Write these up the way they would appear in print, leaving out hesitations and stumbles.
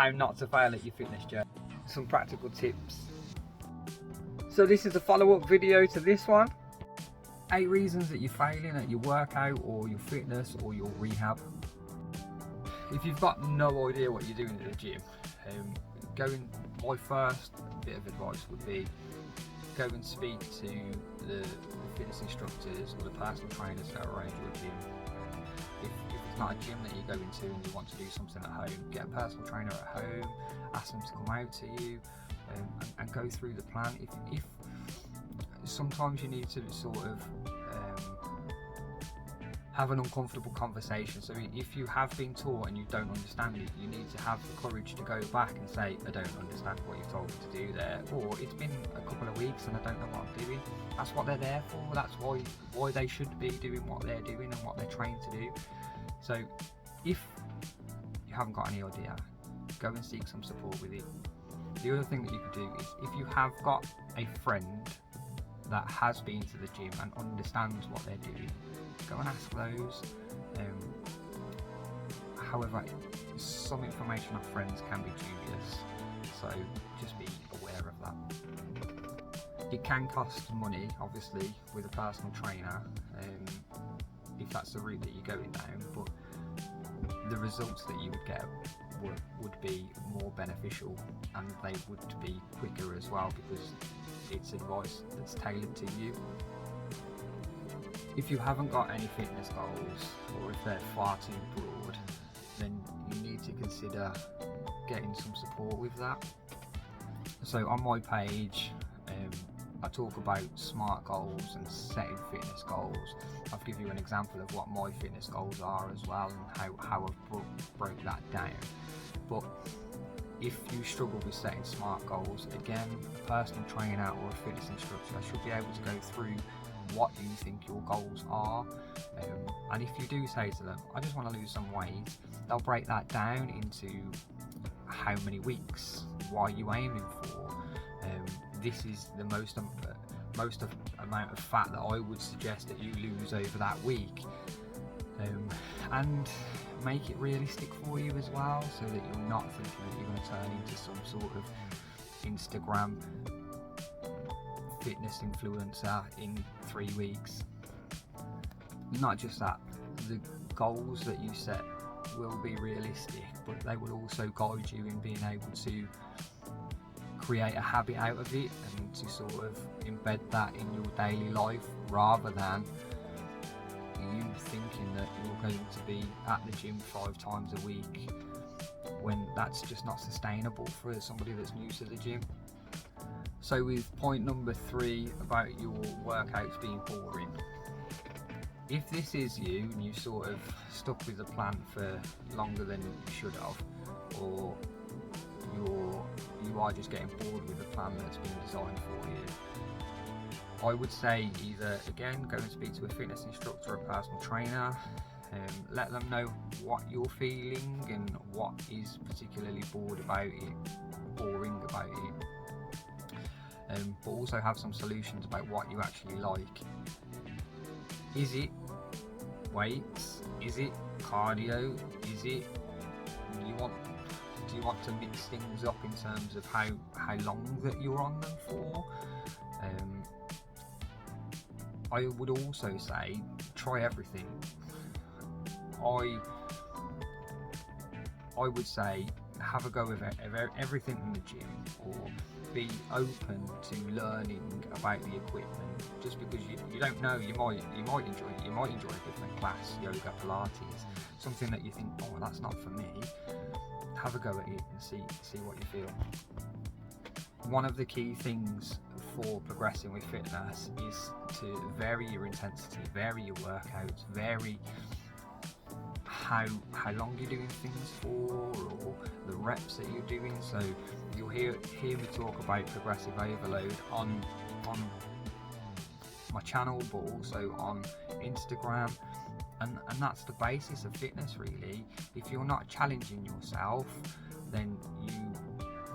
how not to fail at your fitness journey. Some practical tips. So this is a follow-up video to this one. 8 reasons that you're failing at your workout or your fitness or your rehab. If you've got no idea what you're doing at the gym, my first bit of advice would be go and speak to the fitness instructors or the personal trainers that are around your gym. If it's not a gym that you go into and you want to do something at home, get a personal trainer at home, ask them to come out to you and go through the plan. If sometimes you need to sort of have an uncomfortable conversation. So if you have been taught and you don't understand it, you need to have the courage to go back and say, I don't understand what you've told me to do there, or it's been a couple of weeks and I don't know what I'm doing. That's what they're there for. That's why they should be doing what they're doing and what they're trained to do. So if you haven't got any idea, go and seek some support with it. The other thing that you could do is, if you have got a friend that has been to the gym and understands what they're doing, go and ask those. However, some information off friends can be dubious, so just be aware of that. It can cost money, obviously, with a personal trainer, if that's the route that you're going down, but the results that you would get would be more beneficial, and they would be quicker as well, because it's advice that's tailored to you. If you haven't got any fitness goals, or if they're far too broad, then you need to consider getting some support with that. So on my page, I talk about SMART goals and setting fitness goals. I'll give you an example of what my fitness goals are as well, and how I've broke that down. But if you struggle with setting SMART goals, again, a personal trainer or a fitness instructor should be able to go through what you think your goals are, and if you do say to them, I just want to lose some weight, they'll break that down into how many weeks, what are you aiming for, this is the most amount of fat that I would suggest that you lose over that week, and make it realistic for you as well, so that you're not thinking that you're going to turn into some sort of Instagram fitness influencer in 3 weeks. Not just that, the goals that you set will be realistic, but they will also guide you in being able to create a habit out of it and to sort of embed that in your daily life, rather than you thinking that you're going to be at the gym 5 times a week, when that's just not sustainable for somebody that's new to the gym. So with point number 3 about your workouts being boring, if this is you and you sort of stuck with the plan for longer than you should have, or you are just getting bored with the plan that's been designed for you, I would say either, again, go and speak to a fitness instructor or a personal trainer, let them know what you're feeling and what is particularly boring about it, but also have some solutions about what you actually like. Is it weights? Is it cardio? Is it, do you want to mix things up in terms of how long that you're on them for? I would also say try everything. I would say have a go with everything in the gym, or be open to learning about the equipment. Just because you don't know, you might enjoy it. You might enjoy a different class, yoga, Pilates, something that you think, oh, that's not for me. Have a go at it and see what you feel. One of the key things for progressing with fitness is to vary your intensity, vary your workouts, vary how long you're doing things for, or the reps that you're doing. So you'll hear me talk about progressive overload on my channel, but also on Instagram, and that's the basis of fitness really. If you're not challenging yourself, then you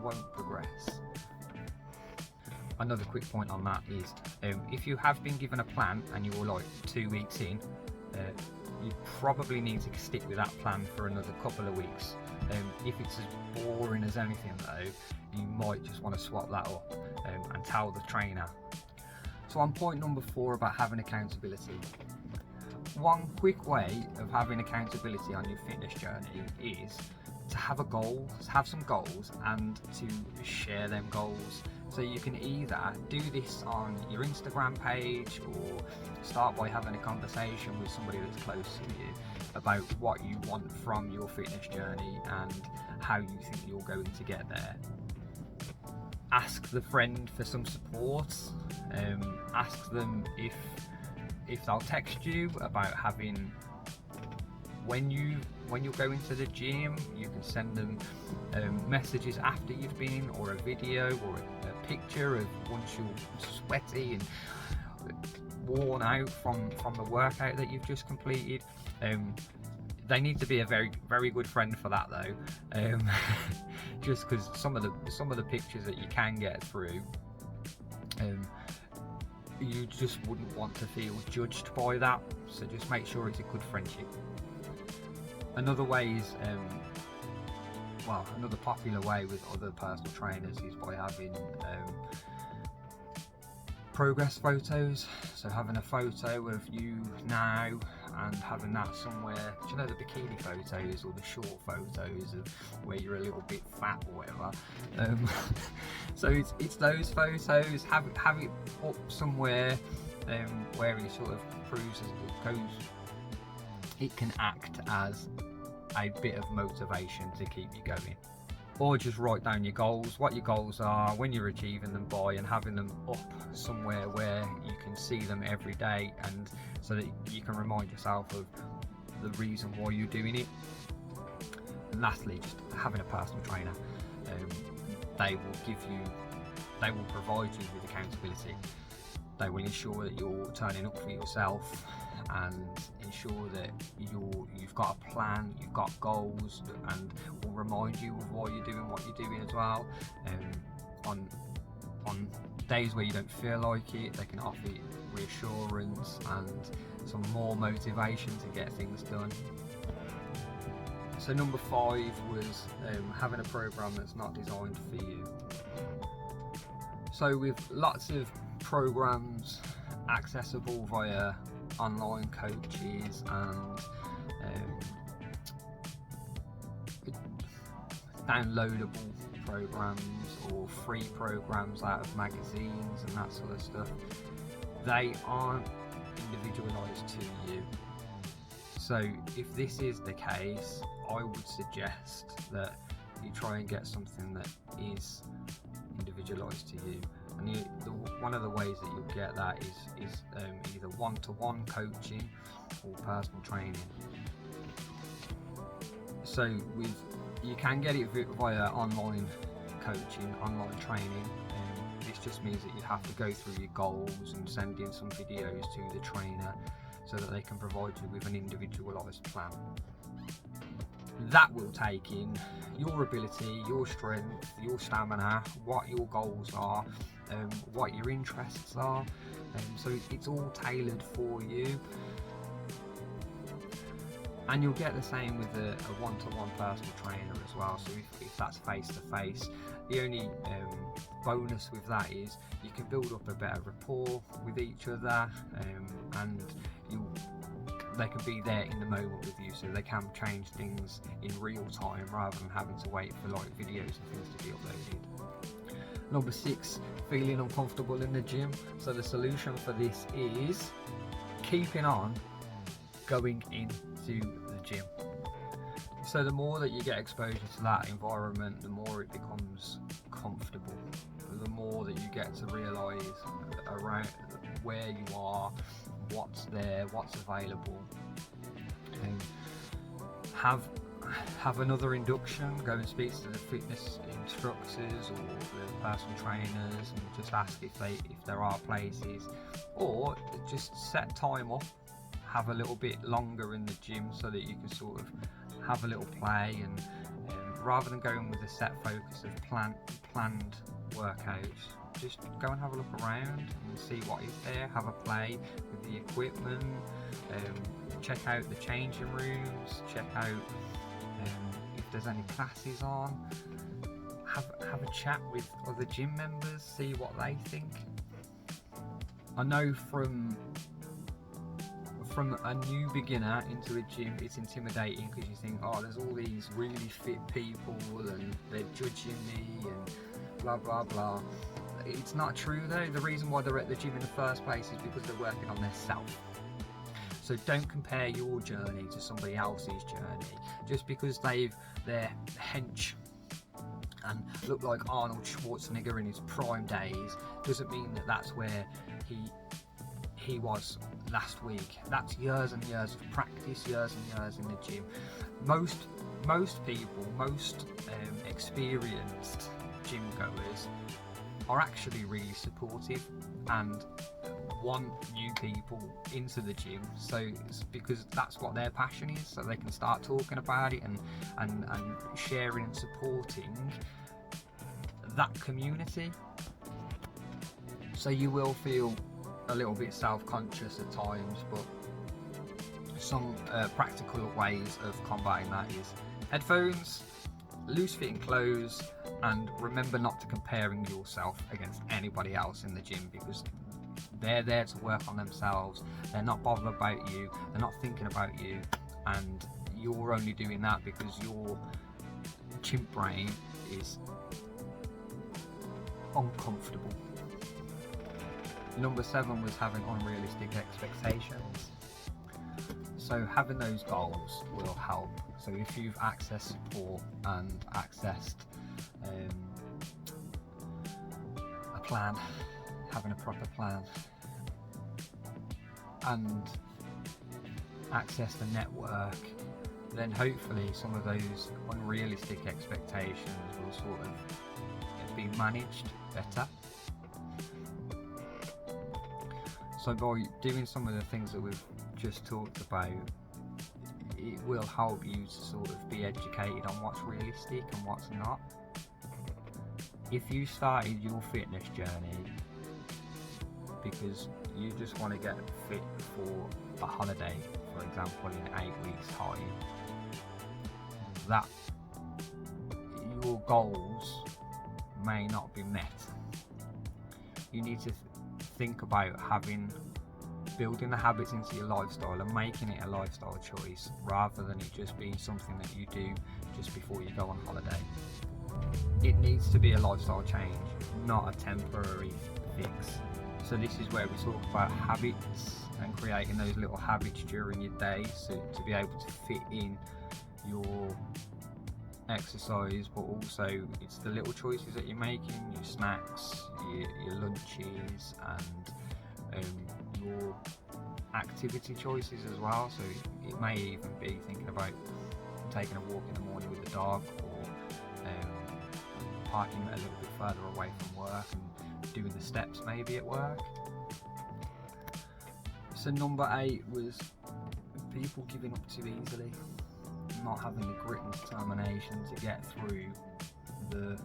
won't progress. Another quick point on that is, if you have been given a plan and you're like 2 weeks in, you probably need to stick with that plan for another couple of weeks, If it's as boring as anything though, you might just want to swap that up and tell the trainer. So on point number 4 about having accountability. One quick way of having accountability on your fitness journey is to have a goal, have some goals, and to share them goals. So you can either do this on your Instagram page or start by having a conversation with somebody that's close to you about what you want from your fitness journey and how you think you're going to get there. Ask the friend for some support. Ask them if they'll text you about having when you're going to the gym. You can send them messages after you've been, or a video, or a picture of once you're sweaty and worn out from the workout that you've just completed. They need to be a very, very good friend for that though, just because some of the pictures that you can get through, you just wouldn't want to feel judged by that. So just make sure it's a good friendship. Another way is, another popular way with other personal trainers is by having progress photos. So having a photo of you now and having that somewhere. Do you know the bikini photos or the short photos of where you're a little bit fat or whatever? So it's those photos. Have it up somewhere where it sort of proves as it goes. It can act as a bit of motivation to keep you going. Or just write down your goals, what your goals are, when you're achieving them by, and having them up somewhere where you can see them every day, and so that you can remind yourself of the reason why you're doing it. And lastly, just having a personal trainer. They will provide you with accountability. They will ensure that you're turning up for yourself and ensure that you've got a plan, you've got goals, and will remind you of why you're doing what you're doing as well. On days where you don't feel like it, they can offer you reassurance and some more motivation to get things done. So number 5 was having a program that's not designed for you. So with lots of programs accessible via online coaches and downloadable programs or free programs out of magazines and that sort of stuff, they aren't individualized to you. So if this is the case, I would suggest that you try and get something that is individualized to you. And one of the ways that you'll get that is either one-to-one coaching or personal training. So you can get it via online coaching, online training. This just means that you have to go through your goals and send in some videos to the trainer so that they can provide you with an individualised plan. That will take in your ability, your strength, your stamina, what your goals are, what your interests are, so it's all tailored for you. And you'll get the same with a one-to-one personal trainer as well. So if that's face-to-face, the only bonus with that is you can build up a better rapport with each other, and they can be there in the moment with you, so they can change things in real time rather than having to wait for like videos and things to be uploaded. Number 6, feeling uncomfortable in the gym. So the solution for this is keeping on going into the gym. So the more that you get exposure to that environment, the more it becomes comfortable. The more that you get to realise around where you are, what's there, what's available. Have another induction, go and speak to the fitness instructors or the personal trainers and just ask if there are places, or just set time up, have a little bit longer in the gym so that you can sort of have a little play, and rather than going with a set focus of planned workouts, just go and have a look around and see what is there, have a play with the equipment, check out the changing rooms, check out if there's any classes on, have a chat with other gym members, see what they think. I know from a new beginner into a gym, it's intimidating because you think, oh, there's all these really fit people and they're judging me and blah blah blah. It's not true though. The reason why they're at the gym in the first place is because they're working on their self. So don't compare your journey to somebody else's journey. Just because they're hench and look like Arnold Schwarzenegger in his prime days doesn't mean that that's where he was last week. That's years and years of practice, years and years in the gym. Most people, experienced gym goers are actually really supportive and want new people into the gym, so it's because that's what their passion is, so they can start talking about it and sharing and supporting that community. So you will feel a little bit self-conscious at times, but some practical ways of combating that is headphones, loose fitting clothes, and remember not to comparing yourself against anybody else in the gym, because they're there to work on themselves. They're not bothered about you, they're not thinking about you, and you're only doing that because your chimp brain is uncomfortable. Number 7 was having unrealistic expectations. So having those goals will help. So if you've accessed support and accessed a plan, having a proper plan, and access the network, then hopefully some of those unrealistic expectations will sort of be managed better. So by doing some of the things that we've just talked about, it will help you to sort of be educated on what's realistic and what's not. If you started your fitness journey because you just want to get fit for a holiday, for example, in 8 weeks time, that your goals may not be met. You need to think about building the habits into your lifestyle and making it a lifestyle choice rather than it just being something that you do just before you go on holiday. It needs to be a lifestyle change, not a temporary fix. So this is where we talk about habits and creating those little habits during your day, so to be able to fit in your exercise, but also it's the little choices that you're making, your snacks, your lunches, and your activity choices as well. So it may even be thinking about taking a walk in the morning with the dog, or parking a little bit further away from work and doing the steps maybe at work. So number 8 was people giving up too easily, not having the grit and determination to get through the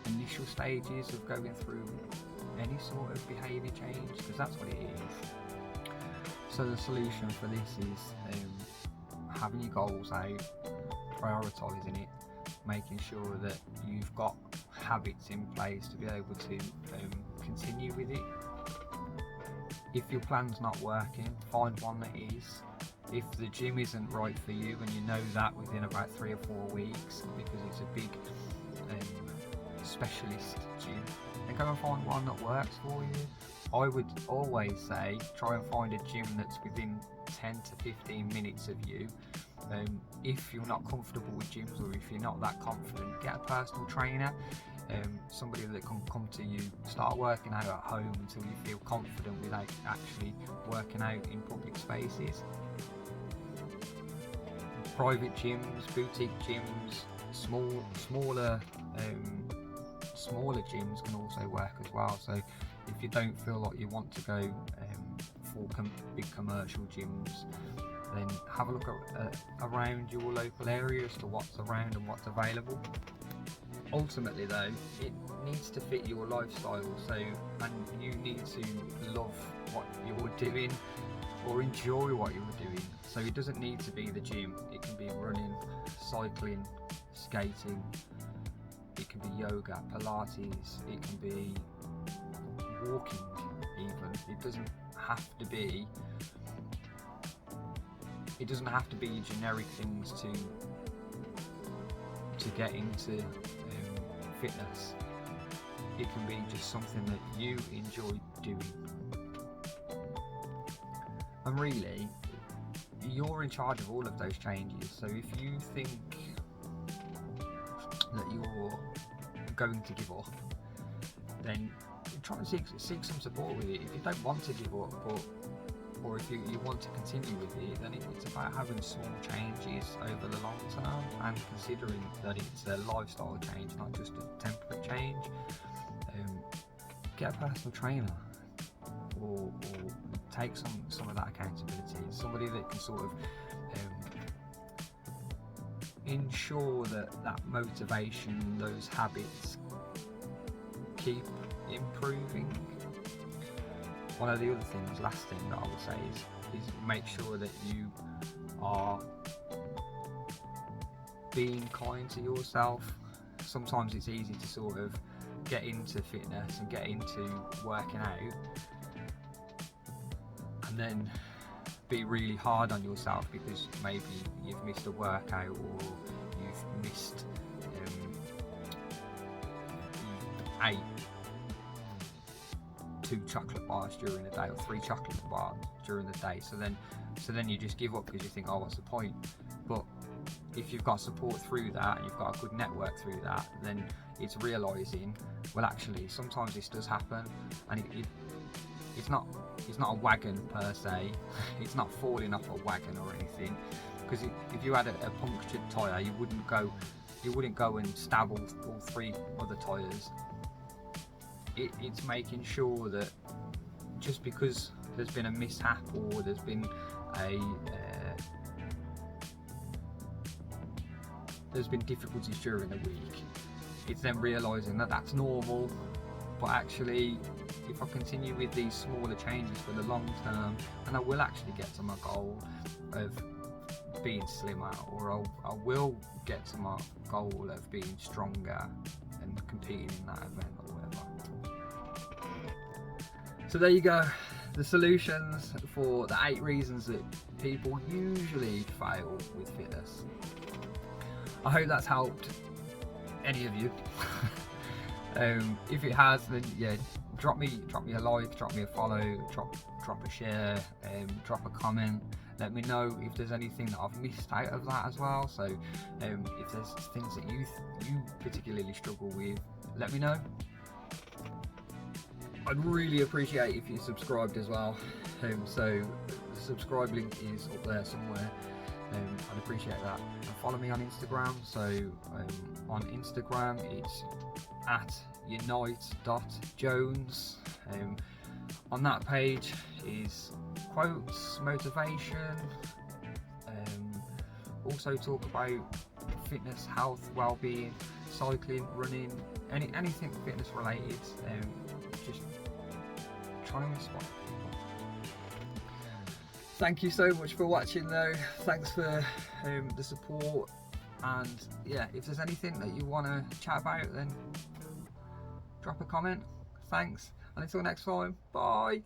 initial stages of going through any sort of behaviour change, because that's what it is. So the solution for this is having your goals out, prioritising it, making sure that you've got habits in place to be able to continue with it. If your plan's not working, find one that is. If the gym isn't right for you, and you know that within about 3 or 4 weeks because it's a big specialist gym, then go and find one that works for you. I would always say try and find a gym that's within 10 to 15 minutes of you. If you're not comfortable with gyms, or if you're not that confident, get a personal trainer, somebody that can come to you. Start working out at home until you feel confident without actually working out in public spaces. Private gyms, boutique gyms, smaller gyms can also work as well. So if you don't feel like you want to go for big commercial gyms, then have a look around your local area as to what's around and what's available. Ultimately though, it needs to fit your lifestyle, and you need to love what you're doing. or enjoy what you're doing. So it doesn't need to be the gym, it can be running, cycling, skating, it can be yoga, Pilates, it can be walking even. It doesn't have to be generic things to get into fitness. It can be just something that you enjoy doing. And really, you're in charge of all of those changes. So if you think that you're going to give up, then try and seek some support with it. If you don't want to give up, or if you want to continue with it, then it's about having small changes over the long term, and considering that it's a lifestyle change, not just a temporary change. Get a personal trainer, or take some of that accountability. Somebody that can sort of ensure that motivation, those habits keep improving. One of the other things, last thing that I would say is make sure that you are being kind to yourself. Sometimes it's easy to sort of get into fitness and get into working out and then be really hard on yourself because maybe you've missed a workout, or you've missed you ate 2 chocolate bars during the day, or 3 chocolate bars during the day, so then you just give up because you think, oh, what's the point? But if you've got support through that, and you've got a good network through that, then it's realising, well, actually sometimes this does happen, and it's not a wagon per se. It's not falling off a wagon or anything, because if you had a punctured tyre, you wouldn't go and stab all 3 other tyres. It's making sure that just because there's been a mishap, or there's been there's been difficulties during the week, it's then realising that that's normal, but actually if I continue with these smaller changes for the long term, and I will actually get to my goal of being slimmer, or I will get to my goal of being stronger and competing in that event or whatever. So there you go, the solutions for the 8 reasons that people usually fail with fitness. I hope that's helped any of you. If it has, then yeah, drop me a like, drop me a follow, drop a share, drop a comment. Let me know if there's anything that I've missed out of that as well. So if there's things that you particularly struggle with, let me know. I'd really appreciate if you subscribed as well. So the subscribe link is up there somewhere. I'd appreciate that. And follow me on Instagram. So on Instagram it's @unite.jones. On that page is quotes, motivation, also talk about fitness, health, well-being, cycling, running, anything fitness related. Just trying to inspire people. Thank you so much for watching though. Thanks for the support, and yeah, if there's anything that you want to chat about, then drop a comment. Thanks, and until next time, bye.